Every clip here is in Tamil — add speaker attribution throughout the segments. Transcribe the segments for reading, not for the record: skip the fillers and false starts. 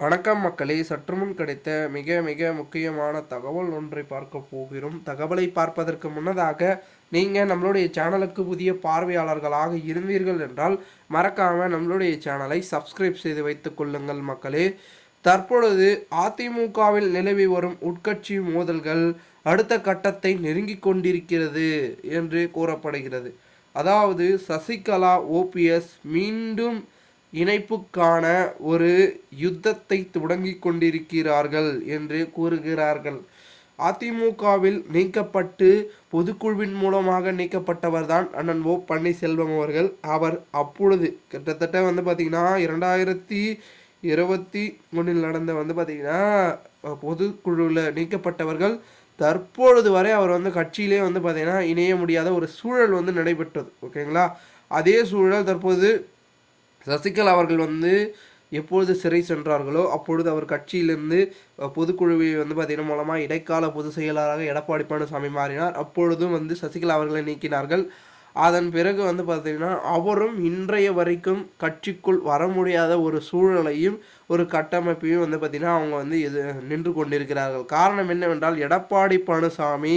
Speaker 1: வணக்கம் மக்களே, சற்றுமுன் கிடைத்த மிக மிக முக்கியமான தகவல் ஒன்றை பார்க்க போகிறோம். தகவலை பார்ப்பதற்கு முன்னதாக நீங்கள் நம்மளுடைய சேனலுக்கு புதிய பார்வையாளர்களாக இருந்தீர்கள் என்றால் மறக்காமல் நம்மளுடைய சேனலை சப்ஸ்கிரைப் செய்து வைத்துக் கொள்ளுங்கள் மக்களே. தற்பொழுது அதிமுகவில் நிலவி வரும் உட்கட்சி மோதல்கள் அடுத்த கட்டத்தை நெருங்கி கொண்டிருக்கிறது என்று கூறப்படுகிறது. அதாவது சசிகலா ஓபிஎஸ் மீண்டும் இணைப்புக்கான ஒரு யுத்தத்தை தொடங்கி கொண்டிருக்கிறார்கள் என்று கூறுகிறார்கள். அதிமுகவில் நீக்கப்பட்டு பொதுக்குழுவின் மூலமாக நீக்கப்பட்டவர் தான் அண்ணன் ஓ பன்னீர்செல்வம் அவர்கள். அவர் அப்பொழுது கிட்டத்தட்ட பார்த்திங்கன்னா 2021 நடந்த பார்த்திங்கன்னா பொதுக்குழுவில் நீக்கப்பட்டவர்கள். தற்பொழுது வரை அவர் கட்சியிலே பார்த்திங்கன்னா இணைய முடியாத ஒரு சூழல் நடைபெற்றது. ஓகேங்களா. அதே சூழல் தற்போது சசிகலா அவர்கள் எப்பொழுது சிறை சென்றார்களோ அப்பொழுது அவர் கட்சியிலிருந்து பொதுக்குழுவை பார்த்திங்கன்னா மூலமாக இடைக்கால பொதுச் செயலாளராக எடப்பாடி பழனிசாமி மாறினார். அப்பொழுதும் சசிகலா அவர்களை நீக்கினார்கள். அதன் பிறகு பார்த்திங்கன்னா அவரும் இன்றைய வரைக்கும் கட்சிக்குள் வர முடியாத ஒரு சூழலையும் ஒரு கட்டமைப்பையும் பார்த்திங்கன்னா அவங்க நின்று கொண்டிருக்கிறார்கள். காரணம் என்னவென்றால் எடப்பாடி பழனிசாமி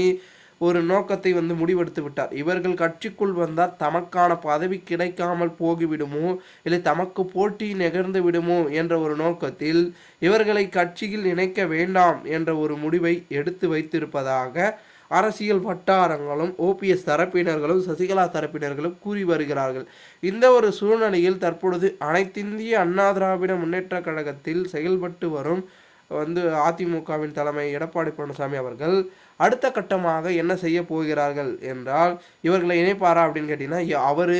Speaker 1: ஒரு நோக்கத்தை முடிவெடுத்து விட்டார். இவர்கள் கட்சிக்குள் வந்தால் தமக்கான பதவி கிடைக்காமல் போகிவிடுமோ இல்லை தமக்கு போட்டி நெகர்ந்து விடுமோ என்ற ஒரு நோக்கத்தில் இவர்களை கட்சியில் இணைக்க வேண்டாம் என்ற ஒரு முடிவை எடுத்து வைத்திருப்பதாக அரசியல் வட்டாரங்களும் ஓபிஎஸ் தரப்பினர்களும் சசிகலா தரப்பினர்களும் கூறி வருகிறார்கள். இந்த ஒரு சூழ்நிலையில் தற்பொழுது அனைத்திந்திய அண்ணா திராவிட முன்னேற்ற கழகத்தில் செயல்பட்டு வரும் அதிமுகவின் தலைமை எடப்பாடி பழனிசாமி அவர்கள் அடுத்த கட்டமாக என்ன செய்ய போகிறார்கள் என்றால் இவர்களை இணைப்பாரா அப்படின்னு கேட்டிங்கன்னா அவர்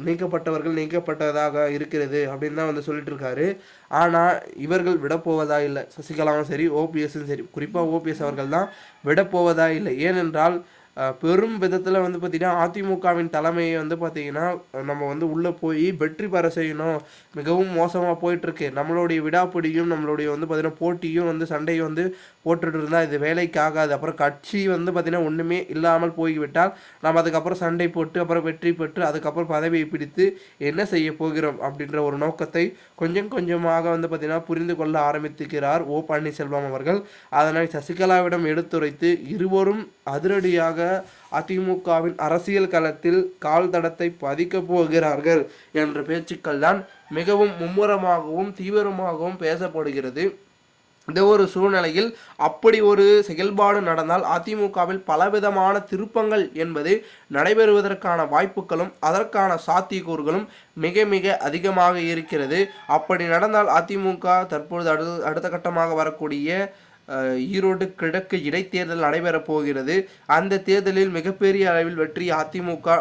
Speaker 1: நீக்கப்பட்டவர்கள் நீக்கப்பட்டதாக இருக்கிறது அப்படின்னு தான் சொல்லிட்டு இருக்காரு. ஆனால் இவர்கள் விடப்போவதா இல்லை. சசிகலாவும் சரி ஓபிஎஸும் சரி, குறிப்பாக ஓபிஎஸ் அவர்கள் தான் விடப்போவதா இல்லை. ஏனென்றால் பெரும் விதத்தில் பார்த்திங்கன்னா அதிமுகவின் தலைமையை பார்த்திங்கன்னா நம்ம உள்ளே போய் வெற்றி பெற செய்யணும். மிகவும் மோசமாக போயிட்டுருக்கு. நம்மளுடைய விடாப்பிடியும் நம்மளுடைய பார்த்திங்கன்னா போட்டியும் சண்டையும் போட்டுட்டு இருந்தால் இது வேலைக்கு ஆகாது. அப்புறம் கட்சி பார்த்திங்கன்னா ஒன்றுமே இல்லாமல் போய்விட்டால் நம்ம அதுக்கப்புறம் சண்டை போட்டு அப்புறம் வெற்றி பெற்று அதுக்கப்புறம் பதவியை பிடித்து என்ன செய்ய போகிறோம் அப்படின்ற ஒரு நோக்கத்தை கொஞ்சம் கொஞ்சமாக பார்த்திங்கன்னா புரிந்து கொள்ள ஆரம்பித்துக்கிறார் ஓ பன்னீர்செல்வம் அவர்கள். அதனால் சசிகலாவிடம் எடுத்துரைத்து இருவரும் அதிரடியாக அதிமுகவின் அரசியல் களத்தில் கால் தடத்தை பதிக்கப் போகிறார்கள் என்ற பேச்சுக்கள் தான் மிகவும் மும்முரமாகவும் தீவிரமாகவும் பேசப்படுகிறது. இந்த ஒரு சூழ்நிலையில் அப்படி ஒரு செயல்பாடு நடந்தால் அதிமுகவில் பலவிதமான திருப்பங்கள் என்பது நடைபெறுவதற்கான வாய்ப்புகளும் அதற்கான சாத்தியக்கூறுகளும் மிக மிக அதிகமாக இருக்கிறது. அப்படி நடந்தால் அதிமுக தற்பொழுது அடுத்த கட்டமாக வரக்கூடிய ஈரோடு கிழக்கு இடைத்தேர்தல் நடைபெறப் போகிறது. அந்த தேர்தலில் மிகப்பெரிய அளவில் வெற்றி அதிமுக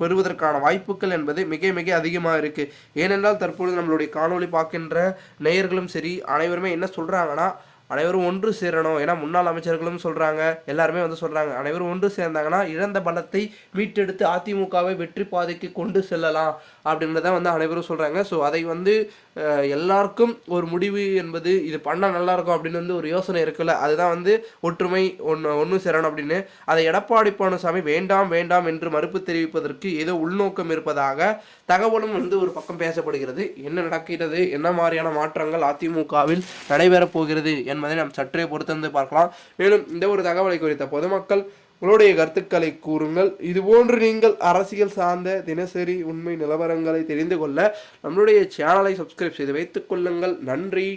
Speaker 1: பெறுவதற்கான வாய்ப்புகள் என்பது மிக மிக அதிகமாக இருக்குது. ஏனென்றால் தற்பொழுது நம்மளுடைய காணொலி பார்க்கின்ற நேயர்களும் சரி அனைவருமே என்ன சொல்கிறாங்கன்னா அனைவரும் ஒன்று சேரணும். ஏன்னா முன்னாள் அமைச்சர்களும் சொல்கிறாங்க, எல்லாருமே சொல்கிறாங்க அனைவரும் ஒன்று சேர்ந்தாங்கன்னா இழந்த பலத்தை மீட்டெடுத்து அதிமுகவை வெற்றி பாதைக்கு கொண்டு செல்லலாம் அப்படின்றத அனைவரும் சொல்கிறாங்க. ஸோ அதை எல்லாருக்கும் ஒரு முடிவு என்பது இது பண்ணால் நல்லாயிருக்கும் அப்படின்னு ஒரு யோசனை இருக்குல்ல, அதுதான் ஒற்றுமை ஒன்று சேரணும் அப்படின்னு. அதை எடப்பாடி பழனிசாமி வேண்டாம் வேண்டாம் என்று மறுப்பு தெரிவிப்பதற்கு ஏதோ உள்நோக்கம் இருப்பதாக தகவலும் ஒரு பக்கம் பேசப்படுகிறது. என்ன நடக்கிறது, என்ன மாதிரியான மாற்றங்கள் அதிமுகவில் நடைபெறப் போகிறது என்பதை நாம் சற்றே பொறுத்திருந்து பார்க்கலாம். மேலும் இந்த ஒரு தகவலை குறித்த பொதுமக்கள் உங்களுடைய கருத்துக்களை கூறுங்கள். இதுபோன்று நீங்கள் அரசியல் சார்ந்த தினசரி உண்மை நிலவரங்களை தெரிந்து கொள்ள நம்மளுடைய சேனலை சப்ஸ்கிரைப் செய்து வைத்துக் கொள்ளுங்கள். நன்றி.